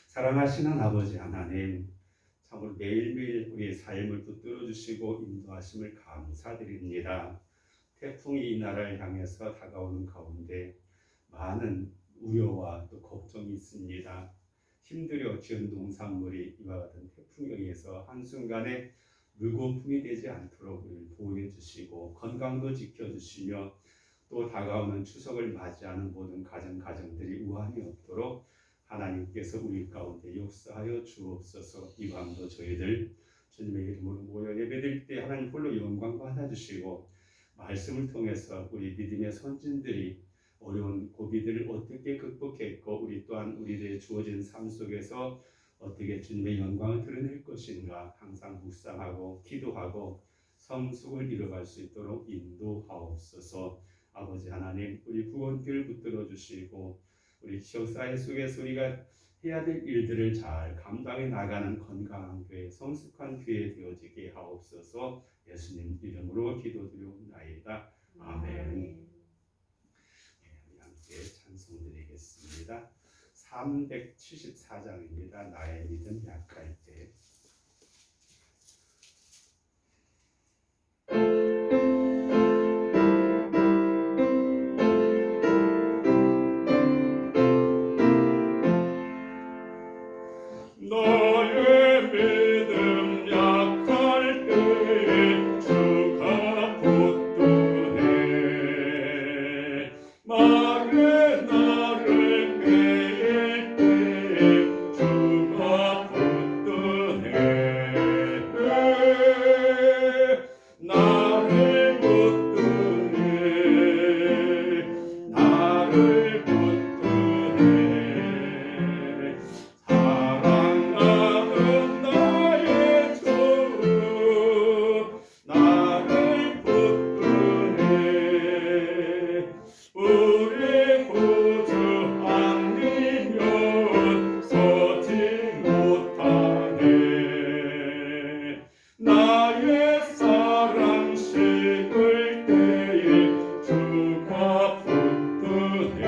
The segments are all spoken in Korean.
사랑하시는 아버지 하나님, 참으로 매일매일 우리의 삶을 붙들어 주시고 인도하심을 감사드립니다. 태풍이 이 나라를 향해서 다가오는 가운데 많은 우려와 또 걱정이 있습니다. 힘들여 지은 농산물이 이와 같은 태풍에 의해서 한순간에 물거품이 되지 않도록 우리를 보호해 주시고 건강도 지켜주시며 또 다가오는 추석을 맞이하는 모든 가정들이 우환이 없도록 하나님께서 우리 가운데 역사하여 주옵소서. 이 밤도 저희들 주님의 이름으로 모여 예배드릴 때 하나님 홀로 영광 받아주시고 말씀을 통해서 우리 믿음의 선진들이 어려운 고비들을 어떻게 극복했고 우리 또한 우리들의 주어진 삶 속에서 어떻게 주님의 영광을 드러낼 것인가 항상 묵상하고 기도하고 성숙을 이뤄갈 수 있도록 인도하옵소서. 아버지 하나님, 우리 구원길 붙들어 주시고 우리 지역사회 속에서 우리가 해야 될 일들을 잘 감당해 나가는 건강한 교회, 성숙한 교회 되어지게 하옵소서. 예수님 이름으로 기도드리옵나이다. 아멘. 우리 함께 찬송드리겠습니다. 374장입니다. 나의 믿음 약할 때. 나의 믿음 약할 때에 주가 붙드네. 나를 깨일 때에 주가 붙드네. 나를 붙드네. 나를 붙드네. 사랑하는 나의 주 나를 붙드네. 우리 구주 아니면 서지 못하네. 나의 사랑 식을 때에 주가 붙드네.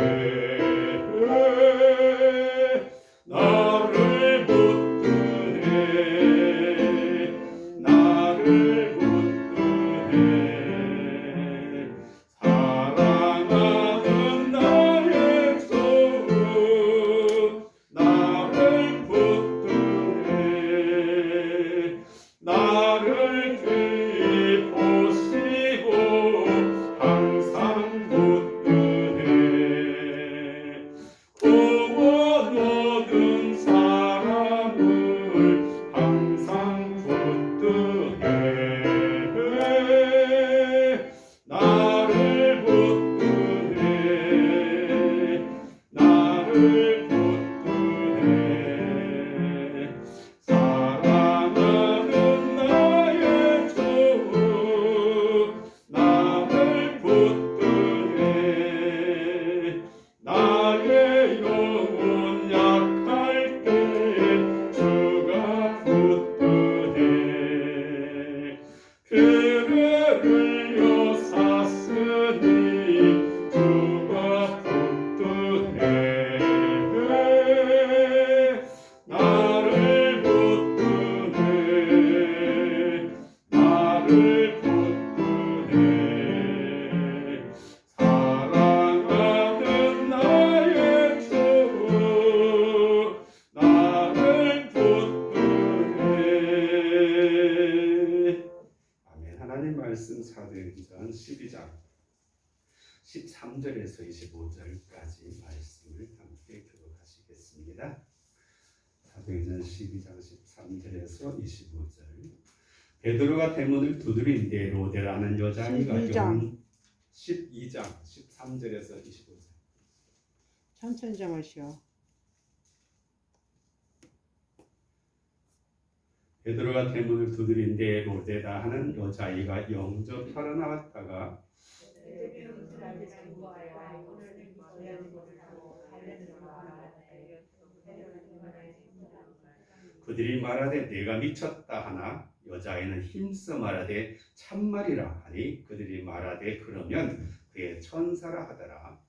나를 붙드네. 나를 붙드네. 사랑하는 나의 주 나를 붙드네. 나를 귀히 보시고 항상 붙드네. 구원 얻은 사람을 항상 붙드네. 나를 붙드네. 나를 붙드네. 사랑하는 나의 주 나를 붙드네. 나의 영혼 약할 때에 주가 붙드네. 피를 흘려 샀으니 주가 붙드네. 나를 붙드네. 나를 붙드네. 사랑하는 나의 주 나를 붙드네. 아멘. 하나님 말씀 사도행전 12장 13절에서 25절까지 말씀을 함께 교독하시겠습니다. 사도행전 12장 13절에서 25절. 베드로가 대문을 두드린데 로데라는 여자아이가 12장 13절에서 25절. 천천히 좀 하시오. 베드로가 대문을 두드린데 로데라 하는 여자아이가 영접하러 나왔다가 그들이 말하되 내가 미쳤다 하나 여자아이는 힘써 말하되 참말이라 하니 그들이 말하되 그러면 그의 천사라 하더라.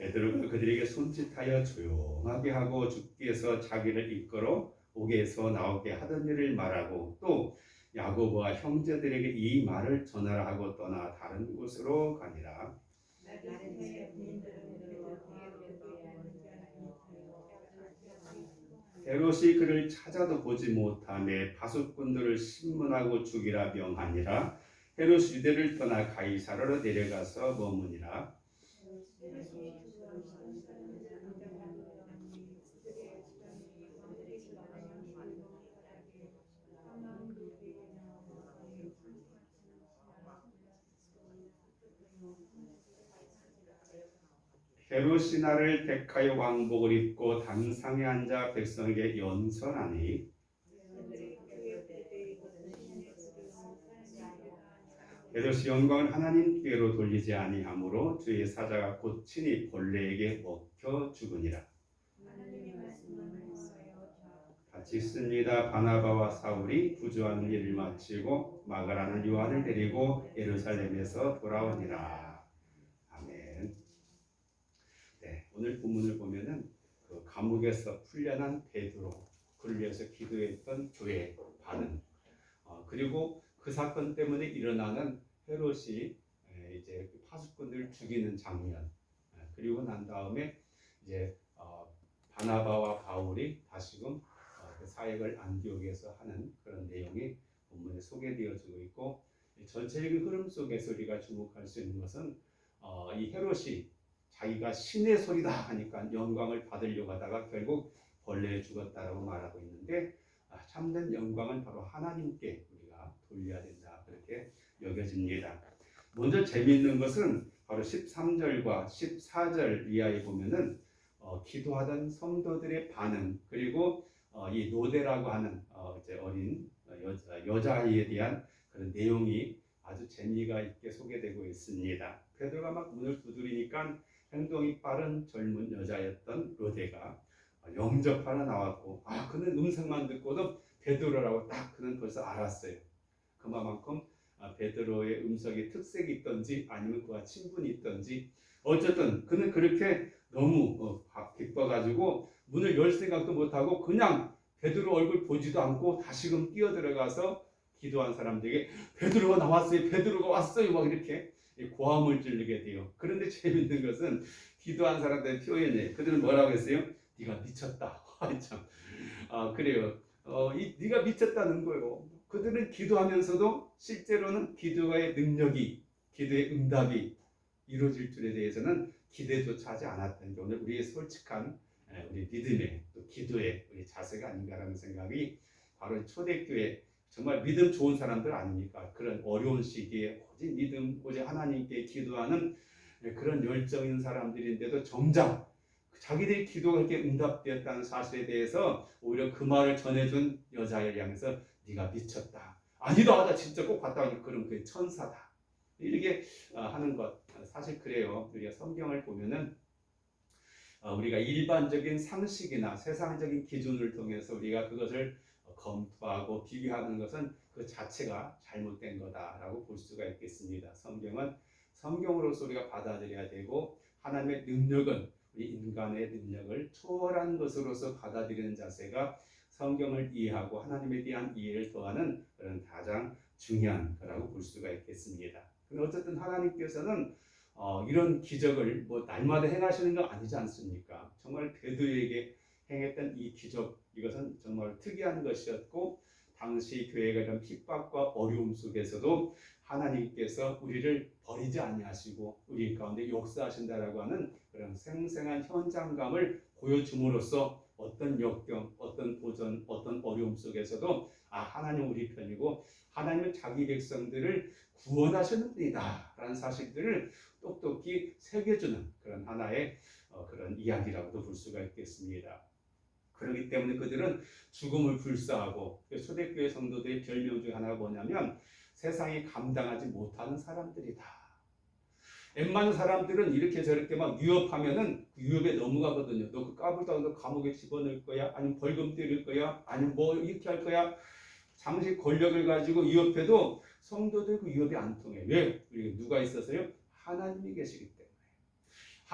베드로가 그들에게 손짓하여 조용하게 하고 주께서 자기를 이끌어 옥에서 나오게 하던 일을 말하고 또 야고보와 형제들에게 이 말을 전하라 하고 떠나 다른 곳으로 가니라. 헤롯이 그를 찾아도 보지 못하매 파수꾼들을 신문하고 죽이라 명하니라. 헤롯이 유대를 떠나 가이사라로 내려가서 머무니라. 헤롯이 나를 택하여 왕복을 입고 단상에 앉아 백성에게 연설하니 헤롯이 영광을 하나님께로 돌리지 아니하므로 주의 사자가 곧 친히 벌레에게 먹혀 죽으니라. 같이 있습니다. 바나바와 사울이 구조하는 일을 마치고 마가라는 요한을 데리고 예루살렘에서 돌아오니라. 아멘. 네, 오늘 본문을 보면은 그 감옥에서 풀려난 베드로, 그를 위해서 기도했던 교회의 반응, 그리고 그 사건 때문에 일어나는 헤롯이 이제 파수꾼들을 죽이는 장면, 그리고 난 다음에 이제 바나바와 바울이 다시금 그 사역을 안디옥에서 하는 그런 내용이 본문에 소개되어지고 있고, 전체적인 흐름 속에서 우리가 주목할 수 있는 것은 이 헤롯이 자기가 신의 소리다 하니까 영광을 받으려고 하다가 결국 벌레에 죽었다라고 말하고 있는데, 참된 영광은 바로 하나님께 우리가 돌려야 된다, 그렇게 여겨집니다. 먼저 재미있는 것은 바로 13절과 14절 이하에 보면은 기도하던 성도들의 반응, 그리고 이 노대라고 하는 이제 어린 여자아이에 대한 그런 내용이 아주 재미가 있게 소개되고 있습니다. 베드로가 막 문을 두드리니까 행동이 빠른 젊은 여자였던 로데가 영접하러 나왔고, 그는 음성만 듣고도 베드로라고 딱 그는 벌써 알았어요. 그만큼 베드로의 음성에 특색이 있던지 아니면 그와 친분이 있던지, 어쨌든 그는 그렇게 너무 기뻐가지고 문을 열 생각도 못하고 그냥 베드로 얼굴 보지도 않고 다시금 뛰어들어가서 기도한 사람들에게 베드로가 나왔어요, 베드로가 왔어요, 막 이렇게 고함을 지르게 돼요. 그런데 재밌는 것은 기도한 사람들의 표현이에요. 그들은 뭐라고 했어요? 네가 미쳤다. 참. 그래요. 네가 미쳤다는 거예요. 그들은 기도하면서도 실제로는 기도의 능력이, 기도의 응답이 이루어질 줄에 대해서는 기대조차 하지 않았던 게 오늘 우리의 솔직한 우리 믿음의 또 기도의 우리 자세가 아닌가라는 생각이, 바로 초대교회 정말 믿음 좋은 사람들 아닙니까? 그런 어려운 시기에 오직 믿음, 오직 하나님께 기도하는 그런 열정 있는 사람들인데도 정작 자기들의 기도가 이렇게 응답되었다는 사실에 대해서 오히려 그 말을 전해준 여자를 향해서 네가 미쳤다. 아니다, 나 진짜 꼭 봤다 하니까 그럼 그게 천사다. 이렇게 하는 것, 사실 그래요. 우리가 성경을 보면은 우리가 일반적인 상식이나 세상적인 기준을 통해서 우리가 그것을 검토하고 비교하는 것은 그 자체가 잘못된 거다라고 볼 수가 있겠습니다. 성경은 성경으로서 우리가 받아들여야 되고, 하나님의 능력은 우리 인간의 능력을 초월한 것으로서 받아들이는 자세가 성경을 이해하고 하나님에 대한 이해를 더하는 그런 가장 중요한 거라고 볼 수가 있겠습니다. 근데 어쨌든 하나님께서는 이런 기적을 뭐 날마다 행하시는 거 아니지 않습니까? 정말 베드로에게 행했던 이 기적, 이것은 정말 특이한 것이었고, 당시 교회가 이런 핍박과 어려움 속에서도 하나님께서 우리를 버리지 아니하시고 우리 가운데 역사하신다라고 하는 그런 생생한 현장감을 보여줌으로써 어떤 역경, 어떤 도전, 어떤 어려움 속에서도 하나님 우리 편이고 하나님은 자기 백성들을 구원하시는 분이다 라는 사실들을 똑똑히 새겨주는 그런 하나의 그런 이야기라고도 볼 수가 있겠습니다. 그렇기 때문에 그들은 죽음을 불사하고, 초대교회 성도들의 별명 중 하나가 뭐냐면 세상이 감당하지 못하는 사람들이다. 웬만한 사람들은 이렇게 저렇게 막 유업하면은 유업에 넘어가거든요. 너 그 까불다가 감옥에 집어넣을 거야? 아니면 벌금 때릴 거야? 아니면 뭐 이렇게 할 거야? 잠시 권력을 가지고 유업해도 성도들 그 유업이 안 통해. 왜? 우리 누가 있어서요? 하나님이 계시기 때문에.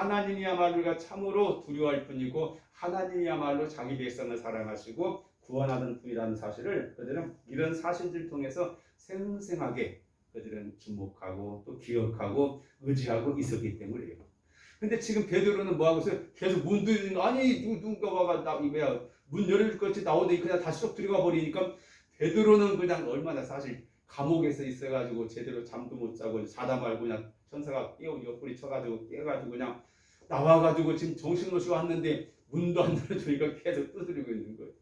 하나님이야말로 우리가 참으로 두려워할 뿐이고 하나님이야말로 자기 백성을 사랑하시고 구원하는 분이라는 사실을 그들은 이런 사실들을 통해서 생생하게 그들은 주목하고 또 기억하고 의지하고 있었기 때문이에요. 근데 지금 베드로는 뭐 하고 있어요? 계속 문 두드리는 거 아니 누군가가 나 이거야 문 열릴 것이 나오더니 그냥 다시 쏙 들어가 버리니까 베드로는 그냥 얼마나 사실 감옥에서 있어가지고 제대로 잠도 못 자고 자다 말고 그냥 천사가 옆구리 쳐가지고 깨가지고 그냥 나와가지고 지금 정신없이 왔는데 문도 안 열어주니까 계속 두드리고 있는 거예요.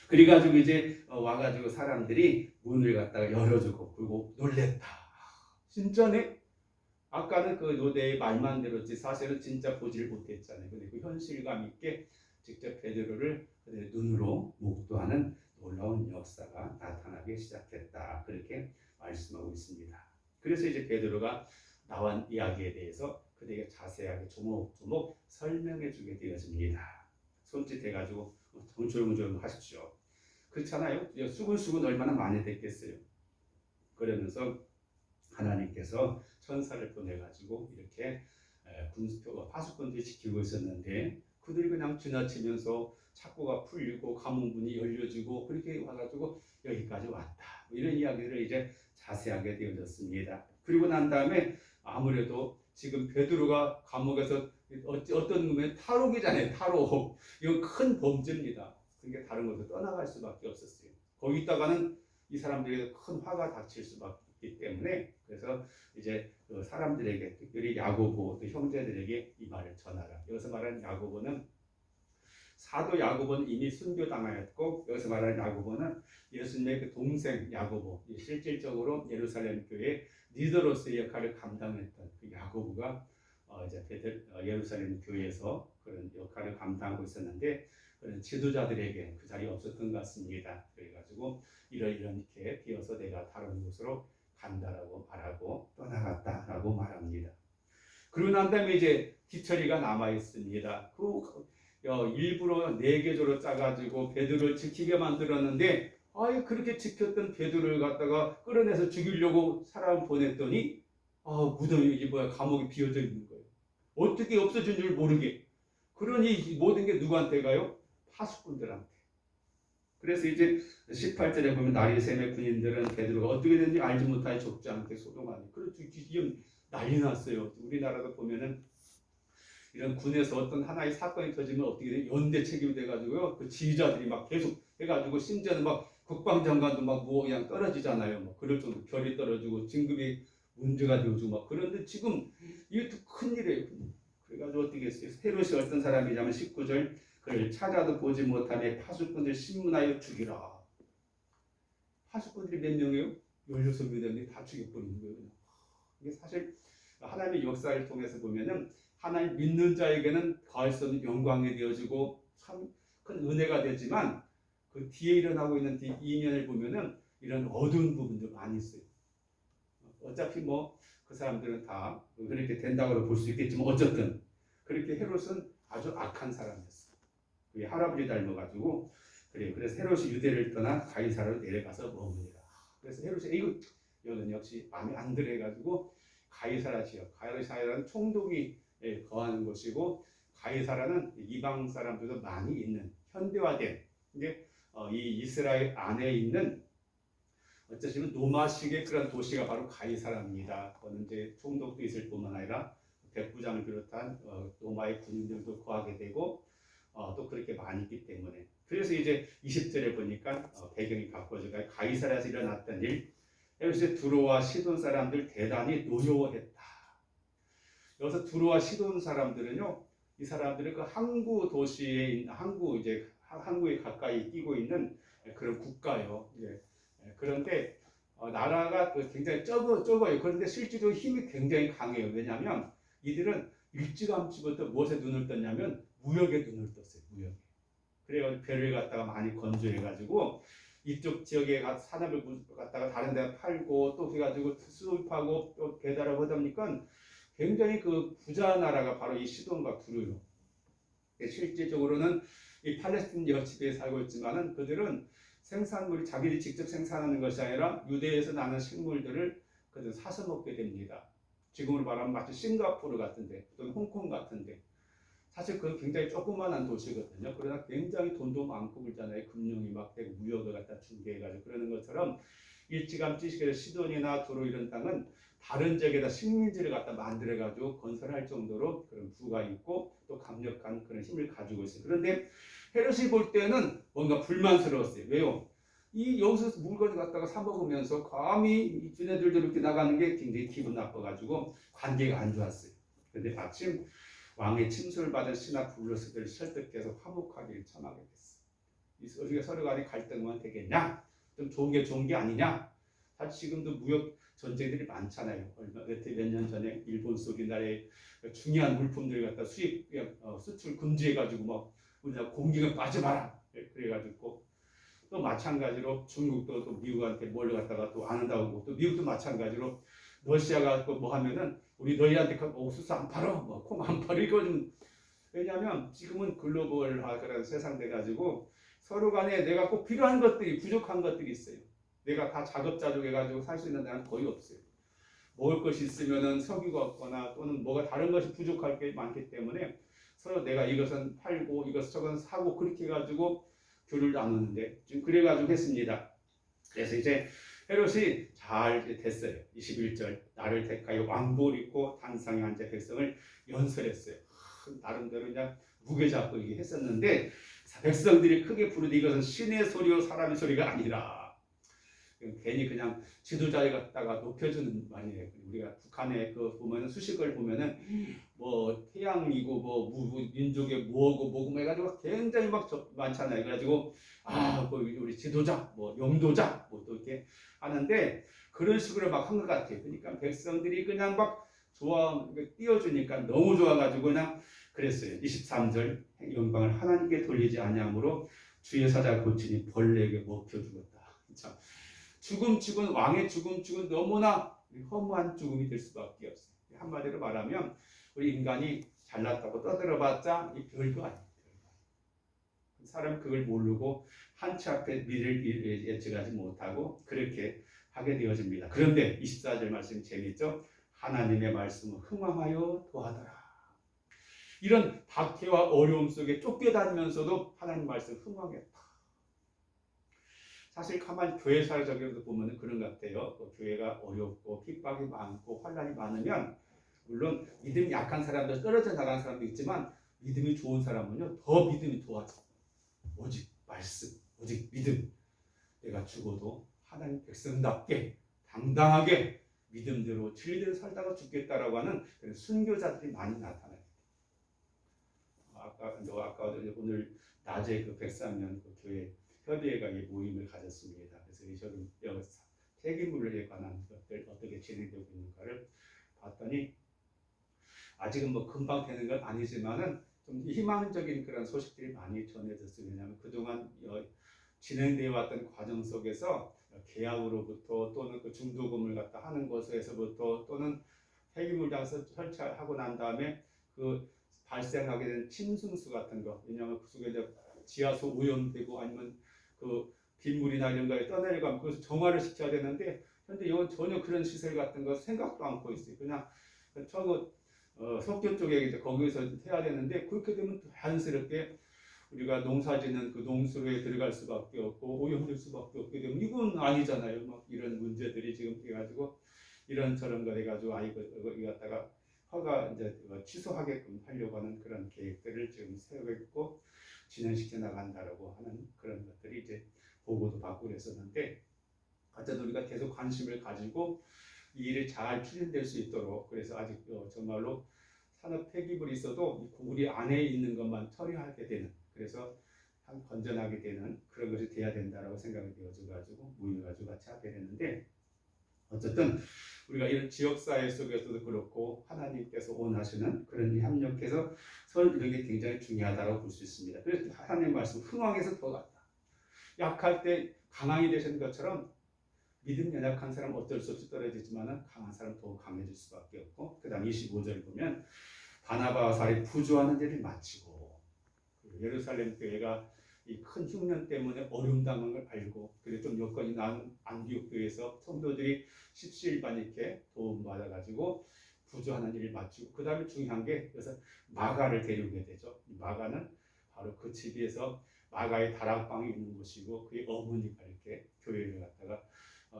그래가지고 이제 와가지고 사람들이 문을 갖다가 열어주고 그리고 놀랬다. 진짜네? 아까는 그 노대의 말만 들었지 사실은 진짜 보지를 못했잖아요. 근데 그 현실감 있게 직접 베드로를 눈으로 목도하는 놀라운 역사가 나타나기 시작했다. 그렇게 말씀하고 있습니다. 그래서 이제 베드로가 나온 이야기에 대해서 그들에게 자세하게 조목조목 설명해 주게 되어집니다. 손짓해가지고 조용조용 하십시오. 그렇잖아요. 수근수근 얼마나 많이 됐겠어요. 그러면서 하나님께서 천사를 보내가지고 이렇게 파수꾼들이 지키고 있었는데 그들이 그냥 지나치면서 착고가 풀리고 감옥문이 열려지고 그렇게 와가지고 여기까지 왔다. 이런 이야기를 이제 자세하게 되어졌습니다. 그리고 난 다음에 아무래도 지금 베드로가 감옥에서 어떤 놈의 탈옥이잖아요. 탈옥. 이건 큰 범죄입니다. 그러니까 다른 곳으로 떠나갈 수밖에 없었어요. 거기다가는 이 사람들에게 큰 화가 닥칠 수밖에 없기 때문에 그래서 이제 그 사람들에게 특별히 야고보 그 형제들에게 이 말을 전하라. 여기서 말하는 야고보는 사도 야고보는 이미 순교당하였고 여기서 말하는 야고보는 예수님의 그 동생 야고보 실질적으로 예루살렘 교회 리더로서의 역할을 감당했던 그 야고보가 이제 예루살렘 교회에서 그런 역할을 감당하고 있었는데 그런 지도자들에게 그 자리에 없었던 것 같습니다. 그래가지고 이렇게 되어서 내가 다른 곳으로 간다라고 말하고 떠나갔다라고 말합니다. 그러고 난 다음에 이제 뒤처리가 남아 있습니다. 일부러 4개조로 짜가지고 베드로를 지키게 만들었는데 그렇게 지켰던 베드로를 갖다가 끌어내서 죽이려고 사람 보냈더니 무덤이 이게 뭐야 감옥이 비어져 있는 거예요. 어떻게 없어진 줄 모르게. 그러니 모든 게 누구한테 가요? 파수꾼들한테. 그래서 이제 18절에 보면 나리샘의 군인들은 베드로가 어떻게 됐는지 알지 못하여 족장한테 소동하니 그렇죠. 이건 난리 났어요. 우리나라도 보면은 이런 군에서 어떤 하나의 사건이 터지면 어떻게 돼? 연대 책임이 돼가지고요. 그 지휘자들이 막 계속 해가지고 심지어는 막 국방장관도 막 뭐 그냥 떨어지잖아요. 막 그럴 정도 결이 떨어지고 진급이 문제가 되어지고 막 그런데 지금 이것도 큰일이에요. 그래가지고 어떻게 했어요? 헤롯이 어떤 사람이냐면 19절 그를 찾아도 보지 못하며 파수꾼들 신문하여 죽이라. 파수꾼들이 몇 명이에요? 16명인데 다 죽여버리는 거예요. 이게 사실 하나님의 역사를 통해서 보면은 하나님 믿는 자에게는 더할 수 없는 영광이 되어지고 참 큰 은혜가 되지만 그 뒤에 일어나고 있는 이면을 보면은 이런 어두운 부분도 많이 있어요. 어차피 뭐 그 사람들은 다 그렇게 된다고 볼 수 있겠지만 어쨌든 그렇게 헤롯은 아주 악한 사람이었어요. 그게 할아버지 닮아가지고 그래서 헤롯이 유대를 떠나 가이사라로 내려가서 머무니라. 그래서 헤롯이 이거 여는 역시 마음에 안 들어 해가지고 가이사라 지역, 가이사라는 총독이 거하는 곳이고 가이사라는 이방 사람들도 많이 있는 현대화된 이제 이 이스라엘 안에 있는 어쩌시면 노마식의 그런 도시가 바로 가이사라입니다. 거는 이제 총독도 있을 뿐만 아니라 백부장을 비롯한 로마의 군인들도 거하게 되고 또 그렇게 많이 있기 때문에 그래서 이제 20절에 보니까 배경이 바꿔져가 가이사라에서 일어났던 일 여기서 두로와 시돈 사람들 대단히 노여워했다. 여기서 두로와 시돈 사람들은요, 이 사람들은 그 항구 도시에 있는 항구에 가까이 끼고 있는 그런 국가예요. 그런데 나라가 굉장히 좁아요. 그런데 실제로 힘이 굉장히 강해요. 왜냐하면 이들은 일찌감치부터 무엇에 눈을 떴냐면 무역에 눈을 떴어요. 무역에. 그래서 배를 갖다가 많이 건조해가지고 이쪽 지역에 산업을 갖다가 다른 데 팔고 또 해가지고 수입하고 또 배달하고 하다 보니까 굉장히 그 부자 나라가 바로 이 시돈과 두로요. 실질적으로는 이 팔레스틴 여집에 살고 있지만은 그들은 생산물이 자기들이 직접 생산하는 것이 아니라 유대에서 나는 식물들을 그들 사서 먹게 됩니다. 지금으로 말하면 마치 싱가포르 같은데 또는 홍콩 같은데 사실 그건 굉장히 조그만한 도시거든요. 그러나 굉장히 돈도 많고 그러잖아요. 금융이 막 되고 무역을 갖다 중개해가지고 그러는 것처럼 일찌감치 시돈이나 두로 이런 땅은 다른 지역에다 식민지를 갖다 만들어가지고 건설할 정도로 그런 부가 있고 또 강력한 그런 힘을 가지고 있어요. 그런데 헤롯이 볼 때는 뭔가 불만스러웠어요. 왜요? 이 여기서 물건을 갖다가 사 먹으면서 감히 이 쟤네들도 이렇게 나가는 게 굉장히 기분 나빠가지고 관계가 안 좋았어요. 그런데 마침 왕의 침소를 받은 신하 블루스들을 설득해서 화목하기를 청하게 됐어. 우리가 서로 간에 갈등만 되겠냐? 좀 좋은 게 좋은 게 아니냐? 사실 지금도 무역 전쟁들이 많잖아요. 몇 년 전에 일본 속 우리나라의 중요한 물품들 갖다 수출 금지해가지고 막 우리나라 공기가 빠져봐라. 그래가지고 또 마찬가지로 중국도 또 미국한테 뭘 갖다가 또 안 한다고 또 미국도 마찬가지로 러시아가 또 뭐 하면은 우리 너희한테 옥수수 안 팔어, 뭐 콩 안 팔어 이거 좀 왜냐하면 지금은 글로벌화 그런 세상 돼가지고 서로 간에 내가 꼭 필요한 것들이 부족한 것들이 있어요. 내가 다 자급자족 해가지고 살 수 있는 데는 거의 없어요. 먹을 것이 있으면은 석유가 없거나 또는 뭐가 다른 것이 부족할 게 많기 때문에 서로 내가 이것은 팔고 이것 저건 사고 그렇게 해가지고 교류를 나누는데 지금 그래가지고 했습니다. 그래서 이제 헤롯이 잘 됐어요. 21절 나를 택하여 왕복을 입고 단상에 앉아 백성을 연설했어요. 나름대로 그냥 무게 잡고 이게 했었는데 백성들이 크게 부르되 이것은 신의 소리요 사람의 소리가 아니라 괜히 그냥 지도자를 갖다가 높여주는 말이에요. 우리가 북한의 그 보면은 수식을 보면은 뭐 태양이고 뭐 민족의 뭐고 해가지고 굉장히 막 많잖아요. 그래가지고 뭐 우리 지도자, 뭐 영도자, 뭐 또 이렇게 하는데 그런 식으로 막 한 것 같아요. 그러니까 백성들이 그냥 막 띄워주니까 너무 좋아가지고 그냥 그랬어요. 23절 영광을 하나님께 돌리지 아니함으로 주의 사자가 고치니 벌레에게 먹혀 죽었다. 참. 왕의 죽음 너무나 허무한 죽음이 될 수밖에 없어요. 한마디로 말하면 우리 인간이 잘났다고 떠들어봤자 이 별거 아니에요. 사람 그걸 모르고 한치 앞에 미래를 예측하지 못하고 그렇게 하게 되어집니다. 그런데 24절 말씀 재밌죠? 하나님의 말씀은 흥왕하여 도하더라. 이런 박해와 어려움 속에 쫓겨다니면서도 하나님 말씀 흥왕했다. 사실 가만히 교회 사회적으로 보면 그런 것 같아요. 교회가 어렵고 핍박이 많고 환란이 많으면 물론 믿음이 약한 사람들 떨어져 나가는 사람도 있지만 믿음이 좋은 사람은요 더 믿음이 좋아져. 오직 말씀, 오직 믿음. 내가 죽어도 하나님 백성답게 당당하게 믿음대로 진리대로 살다가 죽겠다라고 하는 그런 순교자들이 많이 나타나요. 아까 오늘 낮에 그 103년 그 교회 협의회가 이 모임을 가졌습니다. 그래서 여기 폐기물에 관한 것들 어떻게 진행되고 있는가를 봤더니 아직은 뭐 금방 되는 건 아니지만은 좀 희망적인 그런 소식들이 많이 전해졌어요. 왜냐하면 그동안 진행되어 왔던 과정 속에서 계약으로부터 또는 그 중도금을 갖다 하는 것에서부터 또는 폐기물 장소 설치하고 난 다음에 그 발생하게 된 침승수 같은 거, 왜냐하면 그 속에 이제 지하수 오염되고 아니면 그 빗물이나 이런 거에 떠내려가면 그것을 정화를 시켜야 되는데 현재 이건 전혀 그런 시설 같은 거 생각도 않고 있어요. 그냥 석교 쪽에 이제 거기서 해야 되는데 그렇게 되면 자연스럽게 우리가 농사짓는 그 농수로에 들어갈 수밖에 없고 오염될 수밖에 없게 되면 이건 아니잖아요. 막 이런 문제들이 지금 해가지고 이런저런 거 해가지고 이거 갖다가 허가 이제 취소하게끔 하려고 하는 그런 계획들을 지금 세우고 있고 진행시켜 나간다라고 하는 그런 것들이 이제 보고도 받고 그랬었는데 어쨌든 우리가 계속 관심을 가지고 이 일이 잘 추진될 수 있도록 그래서 아직 정말로 산업 폐기물이 있어도 우리 안에 있는 것만 처리하게 되는 그래서 건전하게 되는 그런 것이 돼야 된다라고 생각이 되어져가지고 모임을 가지고 같이 하게 되는데 어쨌든 우리가 이런 지역사회 속에서도 그렇고 하나님께서 원하시는 그런 협력해서 서로 이런 게 굉장히 중요하다고 볼 수 있습니다. 그래서 하나님 말씀 흥왕에서 더 낫다. 약할 때 강함이 되시는 것처럼 믿음 연약한 사람 어쩔 수 없이 떨어지지만 강한 사람 더 강해질 수밖에 없고 그 다음 25절 보면 바나바와 사울이 부조하는 일을 마치고 예루살렘 교회가 이 큰 흉년 때문에 어려움 당한 걸 알고 그래서 좀 여건이 나은 안디옥 교회에서 성도들이 십시일반 이렇게 도움받아가지고 구조하는 일을 마치고 그 다음에 중요한 게 그래서 마가를 데려오게 되죠. 이 마가는 바로 그 집에서 마가의 다락방이 있는 곳이고 그의 어머니가 이렇게 교회를 갖다가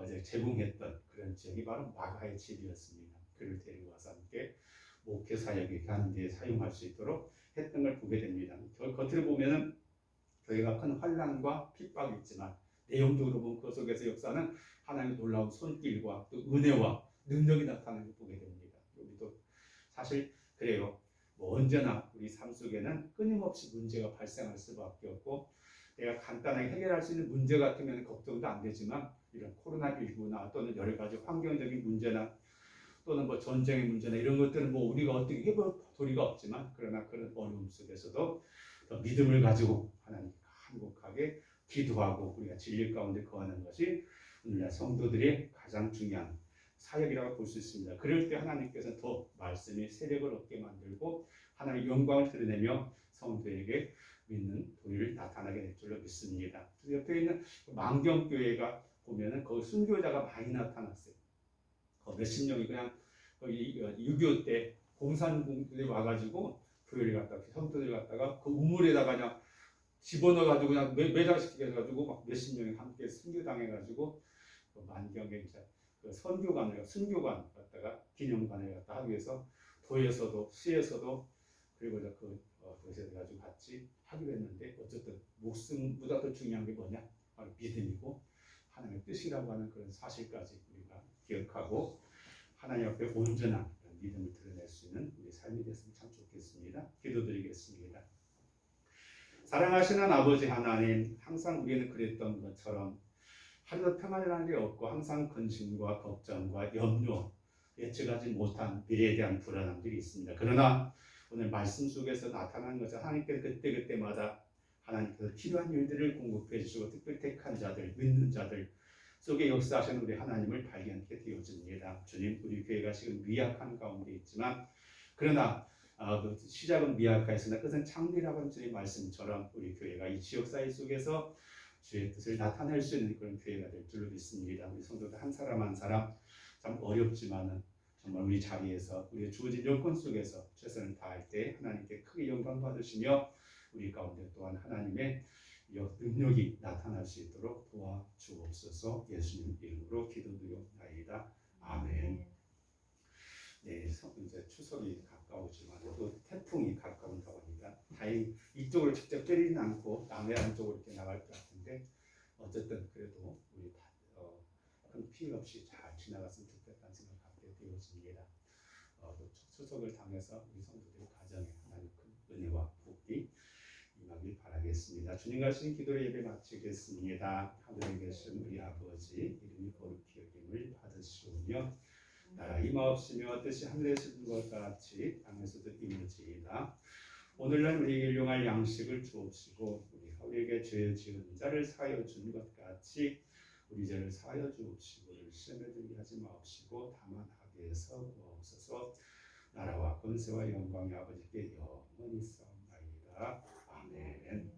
이제 제공했던 그런 지역이 바로 마가의 집이었습니다. 그를 데리고 와서 함께 목회 사역에 하는 데 사용할 수 있도록 했던 걸 보게 됩니다. 겉으로 보면은 교회가 큰 환난과 핍박이 있지만 내용적으로 보면 그 속에서 역사는 하나님의 놀라운 손길과 또 은혜와 능력이 나타나는 걸 보게 됩니다. 우리도 사실 그래요. 뭐 언제나 우리 삶 속에는 끊임없이 문제가 발생할 수밖에 없고 내가 간단하게 해결할 수 있는 문제 같으면 걱정도 안 되지만 이런 코로나19나 또는 여러 가지 환경적인 문제나 또는 뭐 전쟁의 문제나 이런 것들은 뭐 우리가 어떻게 해볼 도리가 없지만 그러나 그런 어려움 속에서도 더 믿음을 가지고 하나님께 한곡하게 기도하고 우리가 진리 가운데 거하는 것이 오늘날 성도들의 가장 중요한 사역이라고 볼 수 있습니다. 그럴 때 하나님께서 더 말씀이 세력을 얻게 만들고 하나님의 영광을 드러내며 성도에게 믿는 도리를 나타나게 될 줄로 믿습니다. 옆에 있는 망경교회가 보면은 거기 순교자가 많이 나타났어요. 몇십 명이 그냥 거기 6.25 때 공산군들이 와가지고 교회를 갖다가 성도들 갖다가 그 우물에다가 그냥 집어넣어가지고 그냥 매장시켜가지고 막 몇십 명이 함께 순교당해가지고 그 만경에 이제 그 순교관 갖다가 기념관을 갖다 하기 위해서 도에서도 시에서도 그리고 이제 그것에 가지고 같이 하기로 했는데 어쨌든 목숨보다 더 중요한 게 뭐냐? 바로 믿음이고 하나님의 뜻이라고 하는 그런 사실까지 우리가 기억하고 하나님 앞에 온전한 믿음을 드러낼 수 있는 우리 삶이 됐으면 참 좋겠습니다. 기도드리겠습니다. 사랑하시는 아버지 하나님, 항상 우리는 그랬던 것처럼 하루도 평안이라는 게 없고 항상 근심과 걱정과 염려, 예측하지 못한 미래에 대한 불안함들이 있습니다. 그러나 오늘 말씀 속에서 나타나는 것은 하나님께서 그때그때마다 하나님께서 필요한 일들을 공급해 주시고 특별히 택한 자들, 믿는 자들 속에 역사하시는 우리 하나님을 발견하게 되어집니다. 주님, 우리 교회가 지금 미약한 가운데 있지만 그러나 그 시작은 미약하였으나 끝은 창대라고 하는 주의 말씀처럼 우리 교회가 이 지역사회 속에서 주의 뜻을 나타낼 수 있는 그런 교회가 될 줄로 믿습니다. 우리 성도들 한 사람 한 사람 참 어렵지만은 정말 우리 자리에서 우리의 주어진 여건 속에서 최선을 다할 때 하나님께 크게 영광 받으시며 우리 가운데 또한 하나님의 능력이 나타날 수 있도록 도와주옵소서. 예수님 이름으로 기도드리옵나이다. 아멘. 네, 이제 추석이 가까우지만 또 태풍이 가까운가 보니까 다행히 이쪽으로 직접 때리진 않고 남해안 쪽으로 이렇게 나갈 것 같은데 어쨌든 그래도 우리 큰 피해 없이 잘 지나갔으면 좋겠다는 생각 갖게 되어집니다. 또 추석을 당해서 우리 성도들의 가정에 하나님의 큰 은혜와 복이 임하길 바라겠습니다. 주님 가신 기도를 예배 마치겠습니다. 하늘에 계신 우리 아버지 이름이 거룩히 여김을 받으시오며 나라 임하옵시며 뜻이 하늘에서 이룬 것 같이 땅에서도 이루어지이다. 오늘날 우리에게 일용할 양식을 주옵시고 우리에게 죄 지은 자를 사하여 준 것 같이 우리 죄를 사하여 주옵시고 우리를 시험에 들게 하지 마옵시고 다만 악에서 구하옵소서. 나라와 권세와 영광이 아버지께 영원히 있사옵나이다. 아멘.